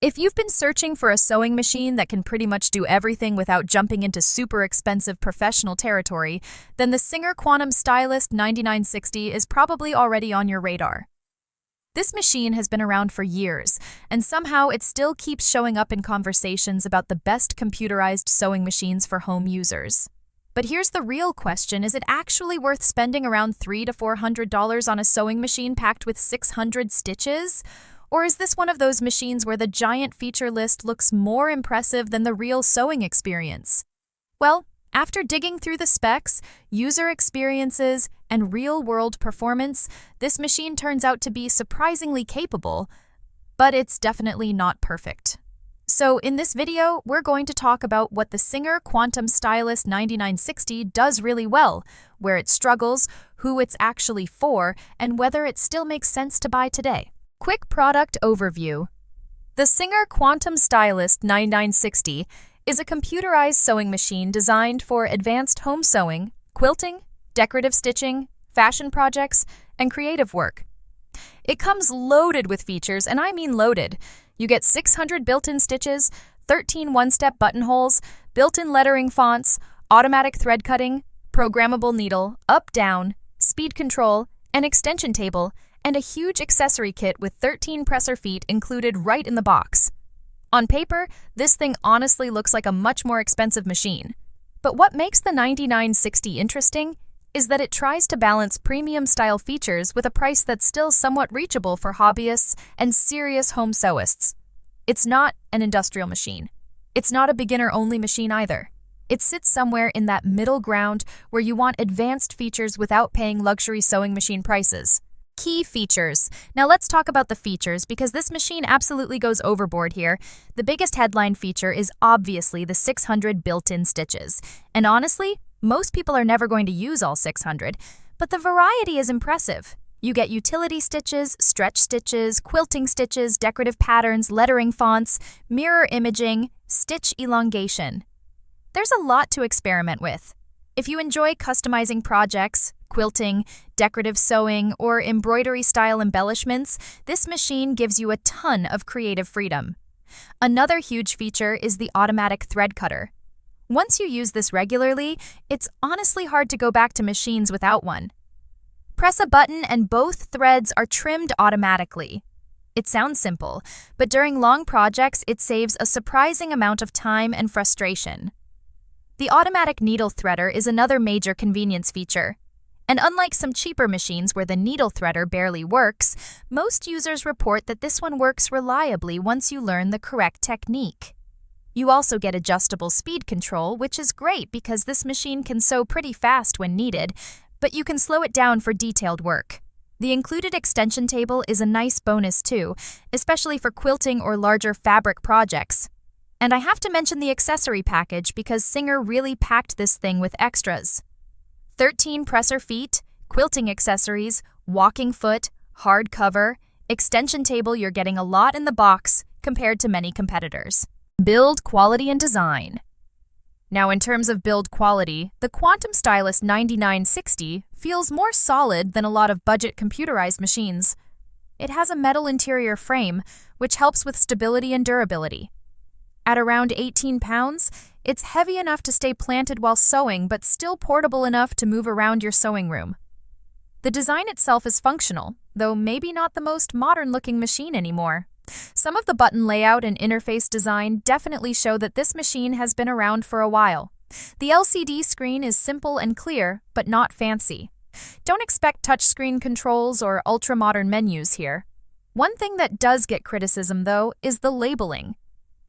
If you've been searching for a sewing machine that can pretty much do everything without jumping into super expensive professional territory, then the SINGER Quantum Stylist 9960 is probably already on your radar. This machine has been around for years, and somehow it still keeps showing up in conversations about the best computerized sewing machines for home users. But here's the real question: is it actually worth spending around $300 to $400 on a sewing machine packed with 600 stitches? Or is this one of those machines where the giant feature list looks more impressive than the real sewing experience? Well, after digging through the specs, user experiences, and real-world performance, this machine turns out to be surprisingly capable, but it's definitely not perfect. So in this video, we're going to talk about what the SINGER Quantum Stylist 9960 does really well, where it struggles, who it's actually for, and whether it still makes sense to buy today. Quick product overview. The SINGER Quantum Stylist 9960 is a computerized sewing machine designed for advanced home sewing, quilting, decorative stitching, fashion projects, and creative work. It comes loaded with features, and I mean loaded. You get 600 built-in stitches, 13 one-step buttonholes, built-in lettering fonts, automatic thread cutting, programmable needle, up-down, speed control, an extension table, and a huge accessory kit with 13 presser feet included right in the box. On paper, this thing honestly looks like a much more expensive machine. But what makes the 9960 interesting is that it tries to balance premium-style features with a price that's still somewhat reachable for hobbyists and serious home sewists. It's not an industrial machine. It's not a beginner-only machine either. It sits somewhere in that middle ground where you want advanced features without paying luxury sewing machine prices. Key features. Now let's talk about the features, because this machine absolutely goes overboard here. The biggest headline feature is obviously the 600 built-in stitches. And honestly, most people are never going to use all 600, but the variety is impressive. You get utility stitches, stretch stitches, quilting stitches, decorative patterns, lettering fonts, mirror imaging, stitch elongation. There's a lot to experiment with. If you enjoy customizing projects, quilting, decorative sewing, or embroidery-style embellishments, this machine gives you a ton of creative freedom. Another huge feature is the automatic thread cutter. Once you use this regularly, it's honestly hard to go back to machines without one. Press a button and both threads are trimmed automatically. It sounds simple, but during long projects, it saves a surprising amount of time and frustration. The automatic needle threader is another major convenience feature. And unlike some cheaper machines where the needle threader barely works, most users report that this one works reliably once you learn the correct technique. You also get adjustable speed control, which is great because this machine can sew pretty fast when needed, but you can slow it down for detailed work. The included extension table is a nice bonus too, especially for quilting or larger fabric projects. And I have to mention the accessory package because SINGER really packed this thing with extras. 13 presser feet, quilting accessories, walking foot, hard cover, extension table. You're getting a lot in the box compared to many competitors. Build quality and design. Now in terms of build quality, the Quantum Stylist 9960 feels more solid than a lot of budget computerized machines. It has a metal interior frame, which helps with stability and durability. At around 18 pounds, it's heavy enough to stay planted while sewing, but still portable enough to move around your sewing room. The design itself is functional, though maybe not the most modern-looking machine anymore. Some of the button layout and interface design definitely show that this machine has been around for a while. The LCD screen is simple and clear, but not fancy. Don't expect touchscreen controls or ultra-modern menus here. One thing that does get criticism, though, is the labeling.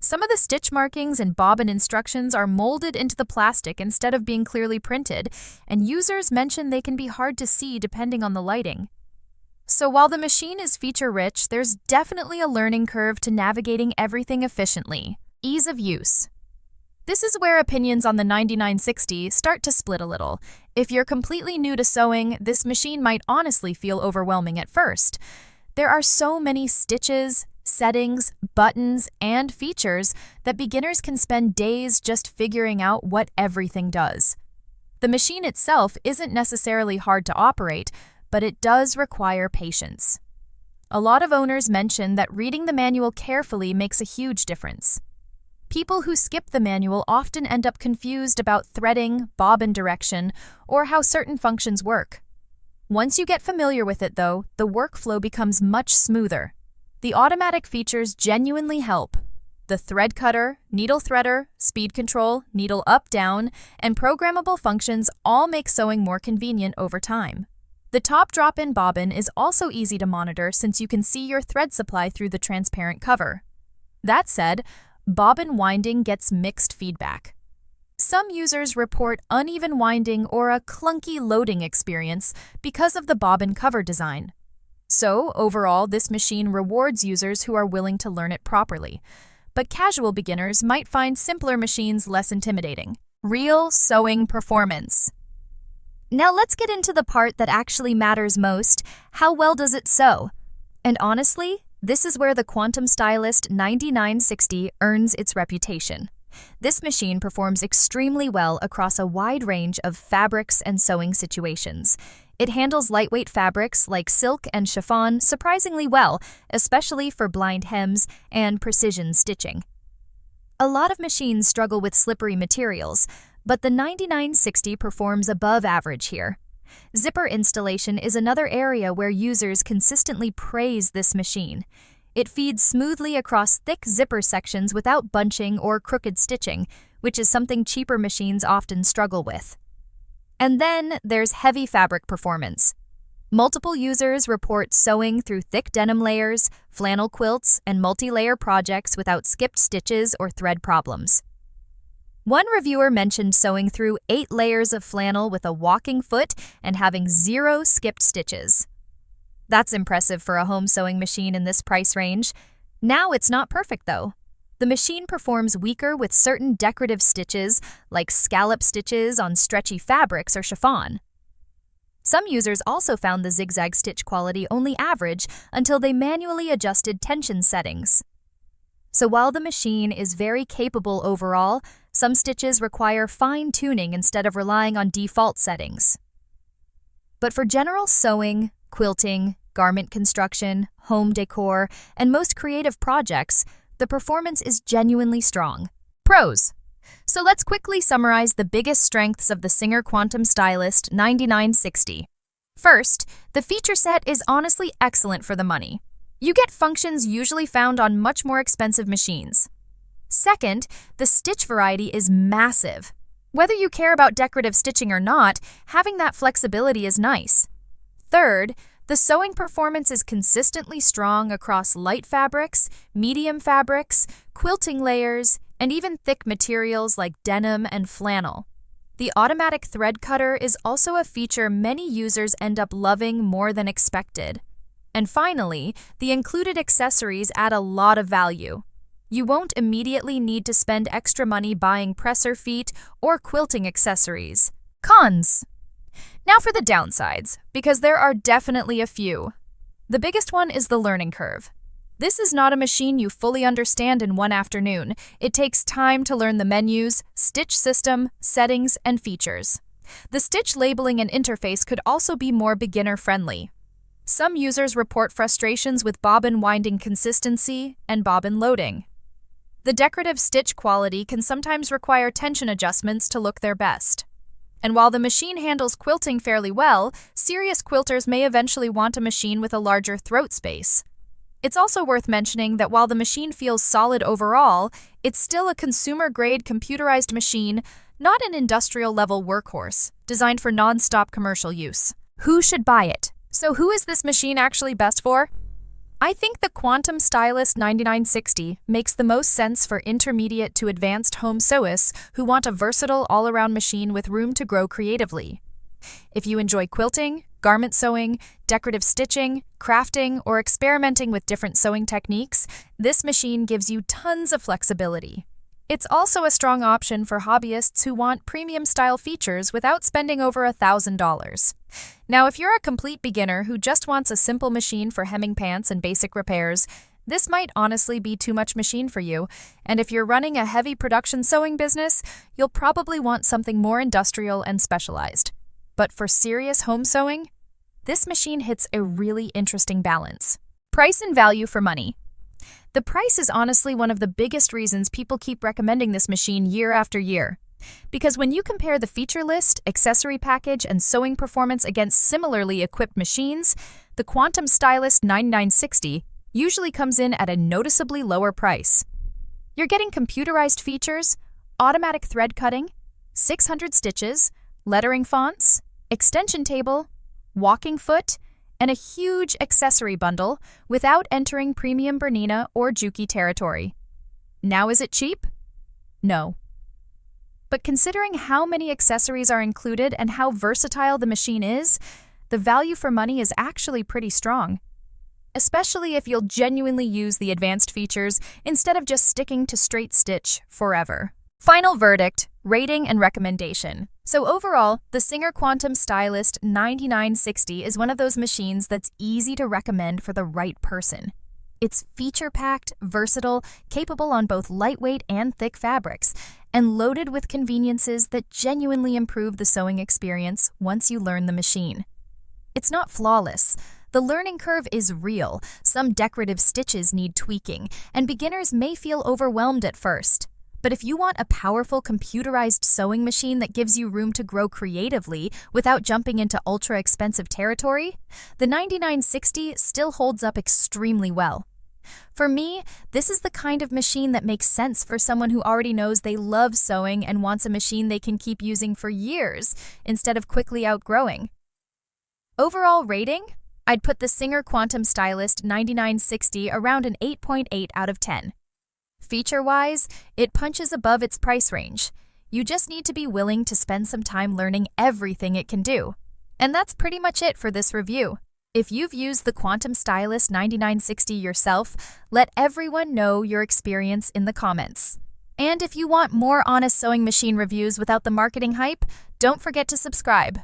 Some of the stitch markings and bobbin instructions are molded into the plastic instead of being clearly printed, and users mention they can be hard to see depending on the lighting. So while the machine is feature-rich, there's definitely a learning curve to navigating everything efficiently. Ease of use. This is where opinions on the 9960 start to split a little. If you're completely new to sewing, this machine might honestly feel overwhelming at first. There are so many stitches, settings, buttons, and features that beginners can spend days just figuring out what everything does. The machine itself isn't necessarily hard to operate, but it does require patience. A lot of owners mention that reading the manual carefully makes a huge difference. People who skip the manual often end up confused about threading, bobbin direction, or how certain functions work. Once you get familiar with it, though, the workflow becomes much smoother. The automatic features genuinely help. The thread cutter, needle threader, speed control, needle up-down, and programmable functions all make sewing more convenient over time. The top drop-in bobbin is also easy to monitor since you can see your thread supply through the transparent cover. That said, bobbin winding gets mixed feedback. Some users report uneven winding or a clunky loading experience because of the bobbin cover design. So, overall, this machine rewards users who are willing to learn it properly. But casual beginners might find simpler machines less intimidating. Real sewing performance. Now let's get into the part that actually matters most. How well does it sew? And honestly, this is where the Quantum Stylist 9960 earns its reputation. This machine performs extremely well across a wide range of fabrics and sewing situations. It handles lightweight fabrics like silk and chiffon surprisingly well, especially for blind hems and precision stitching. A lot of machines struggle with slippery materials, but the 9960 performs above average here. Zipper installation is another area where users consistently praise this machine. It feeds smoothly across thick zipper sections without bunching or crooked stitching, which is something cheaper machines often struggle with. And then there's heavy fabric performance. Multiple users report sewing through thick denim layers, flannel quilts, and multi-layer projects without skipped stitches or thread problems. One reviewer mentioned sewing through 8 layers of flannel with a walking foot and having 0 skipped stitches. That's impressive for a home sewing machine in this price range. Now it's not perfect though. The machine performs weaker with certain decorative stitches, like scallop stitches on stretchy fabrics or chiffon. Some users also found the zigzag stitch quality only average until they manually adjusted tension settings. So while the machine is very capable overall, some stitches require fine-tuning instead of relying on default settings. But for general sewing, quilting, garment construction, home decor, and most creative projects, the performance is genuinely strong. Pros. So let's quickly summarize the biggest strengths of the SINGER Quantum Stylist 9960. First, the feature set is honestly excellent for the money. You get functions usually found on much more expensive machines. Second, the stitch variety is massive. Whether you care about decorative stitching or not, having that flexibility is nice. Third, the sewing performance is consistently strong across light fabrics, medium fabrics, quilting layers, and even thick materials like denim and flannel. The automatic thread cutter is also a feature many users end up loving more than expected. And finally, the included accessories add a lot of value. You won't immediately need to spend extra money buying presser feet or quilting accessories. Cons. Now for the downsides, because there are definitely a few. The biggest one is the learning curve. This is not a machine you fully understand in one afternoon. It takes time to learn the menus, stitch system, settings, and features. The stitch labeling and interface could also be more beginner-friendly. Some users report frustrations with bobbin winding consistency and bobbin loading. The decorative stitch quality can sometimes require tension adjustments to look their best. And while the machine handles quilting fairly well, serious quilters may eventually want a machine with a larger throat space. It's also worth mentioning that while the machine feels solid overall, it's still a consumer-grade computerized machine, not an industrial-level workhorse, designed for non-stop commercial use. Who should buy it? So who is this machine actually best for? I think the Quantum Stylist 9960 makes the most sense for intermediate to advanced home sewists who want a versatile all-around machine with room to grow creatively. If you enjoy quilting, garment sewing, decorative stitching, crafting, or experimenting with different sewing techniques, this machine gives you tons of flexibility. It's also a strong option for hobbyists who want premium-style features without spending over $1,000. Now, if you're a complete beginner who just wants a simple machine for hemming pants and basic repairs, this might honestly be too much machine for you, and if you're running a heavy production sewing business, you'll probably want something more industrial and specialized. But for serious home sewing, this machine hits a really interesting balance. Price and value for money. The price is honestly one of the biggest reasons people keep recommending this machine year after year. Because when you compare the feature list, accessory package, and sewing performance against similarly equipped machines, the Quantum Stylist 9960 usually comes in at a noticeably lower price. You're getting computerized features, automatic thread cutting, 600 stitches, lettering fonts, extension table, walking foot, and a huge accessory bundle without entering premium Bernina or Juki territory. Now, is it cheap? No. But considering how many accessories are included and how versatile the machine is, the value for money is actually pretty strong. Especially if you'll genuinely use the advanced features instead of just sticking to straight stitch forever. Final verdict, rating and recommendation. So overall, the SINGER Quantum Stylist 9960 is one of those machines that's easy to recommend for the right person. It's feature-packed, versatile, capable on both lightweight and thick fabrics, and loaded with conveniences that genuinely improve the sewing experience once you learn the machine. It's not flawless. The learning curve is real, some decorative stitches need tweaking, and beginners may feel overwhelmed at first. But if you want a powerful computerized sewing machine that gives you room to grow creatively without jumping into ultra-expensive territory, the 9960 still holds up extremely well. For me, this is the kind of machine that makes sense for someone who already knows they love sewing and wants a machine they can keep using for years instead of quickly outgrowing. Overall rating? I'd put the SINGER Quantum Stylist 9960 around an 8.8 out of 10. Feature-wise, it punches above its price range. You just need to be willing to spend some time learning everything it can do. And that's pretty much it for this review. If you've used the Quantum Stylist 9960 yourself, let everyone know your experience in the comments. And if you want more honest sewing machine reviews without the marketing hype, don't forget to subscribe.